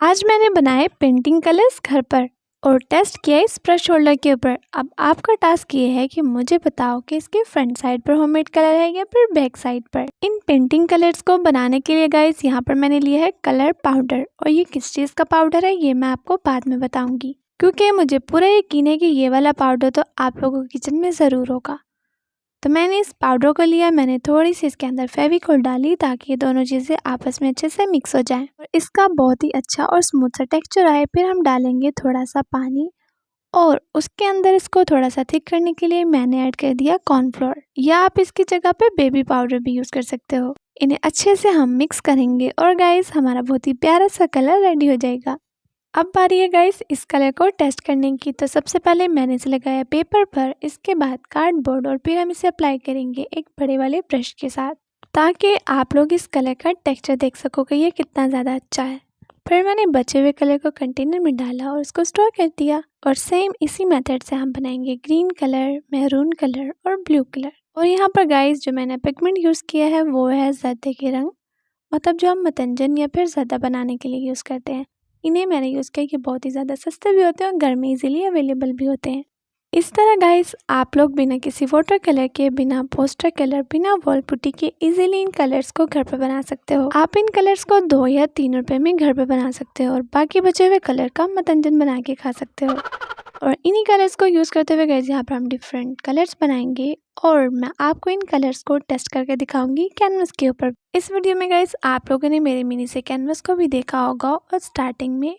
आज मैंने बनाए पेंटिंग कलर्स घर पर और टेस्ट किया इस ब्रश होल्डर के ऊपर। अब आपका टास्क ये है कि मुझे बताओ कि इसके फ्रंट साइड पर होममेड कलर है या फिर बैक साइड पर। इन पेंटिंग कलर्स को बनाने के लिए गाइस यहाँ पर मैंने लिया है कलर पाउडर, और ये किस चीज़ का पाउडर है ये मैं आपको बाद में बताऊंगी, क्योंकि मुझे पूरा यकीन है कि ये वाला पाउडर तो आप लोगों के किचन में ज़रूर होगा। तो मैंने इस पाउडर को लिया, मैंने थोड़ी सी इसके अंदर फेविकोल डाली ताकि ये दोनों चीज़ें आपस में अच्छे से मिक्स हो जाएं और इसका बहुत ही अच्छा और स्मूथ सा टेक्सचर आए। फिर हम डालेंगे थोड़ा सा पानी और उसके अंदर इसको थोड़ा सा थिक करने के लिए मैंने ऐड कर दिया कॉर्नफ्लोर, या आप इसकी जगह पे बेबी पाउडर भी यूज़ कर सकते हो। इन्हें अच्छे से हम मिक्स करेंगे और गाइस हमारा बहुत ही प्यारा सा कलर रेडी हो जाएगा। अब बारी है गाइस इस कलर को टेस्ट करने की। तो सबसे पहले मैंने इसे लगाया पेपर पर, इसके बाद कार्डबोर्ड, और फिर हम इसे अप्लाई करेंगे एक बड़े वाले ब्रश के साथ ताकि आप लोग इस कलर का टेक्सचर देख सको कि ये कितना ज़्यादा अच्छा है। फिर मैंने बचे हुए कलर को कंटेनर में डाला और उसको स्टोर कर दिया, और सेम इसी मेथड से हम बनाएंगे ग्रीन कलर, मैरून कलर और ब्लू कलर। और यहाँ पर गाइस जो मैंने पिगमेंट यूज़ किया है वो है जर्दे के रंग, मतलब जो हम मतंजन या फिर ज़्यादा बनाने के लिए यूज़ करते हैं। इन्हें मैंने यूज़ किया कि बहुत ही ज़्यादा सस्ते भी होते हैं और घर में इजीली अवेलेबल भी होते हैं। इस तरह गाइस आप लोग बिना किसी वाटर कलर के, बिना पोस्टर कलर, बिना वॉल पुट्टी के इजीली इन कलर्स को घर पर बना सकते हो। आप इन कलर्स को 2 या 3 रुपए में घर पर बना सकते हो और बाकी बचे हुए कलर का मतंजन बना के खा सकते हो। और इन्हीं कलर्स को यूज़ करते हुए गाइस यहाँ पर हम डिफरेंट कलर्स बनाएंगे और मैं आपको इन कलर्स को टेस्ट करके दिखाऊंगी कैनवस के ऊपर। इस वीडियो में गाइस आप लोगों ने मेरे मिनी से कैनवस को भी देखा होगा और स्टार्टिंग में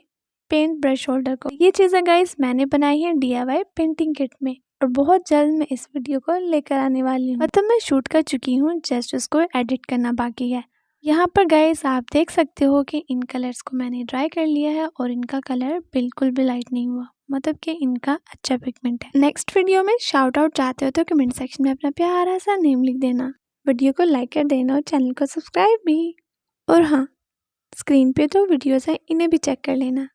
पेंट ब्रश होल्डर को। ये चीज़ें गाइस मैंने बनाई है DIY पेंटिंग किट में, और बहुत जल्द मैं इस वीडियो को लेकर आने वाली हूँ। मतलब मैं शूट कर चुकी हूँ, जस्ट उसको एडिट करना बाकी है। यहाँ पर गाइस आप देख सकते हो कि इन कलर्स को मैंने ड्राई कर लिया है और इनका कलर बिल्कुल भी लाइट नहीं हुआ, मतलब कि इनका अच्छा पिगमेंट है। नेक्स्ट वीडियो में शाउट आउट चाहते हो तो कमेंट सेक्शन में अपना प्यारा सा नेम लिख देना, वीडियो को लाइक कर देना और चैनल को सब्सक्राइब भी। और हाँ, स्क्रीन पे जो वीडियोस हैं इन्हें भी चेक कर लेना।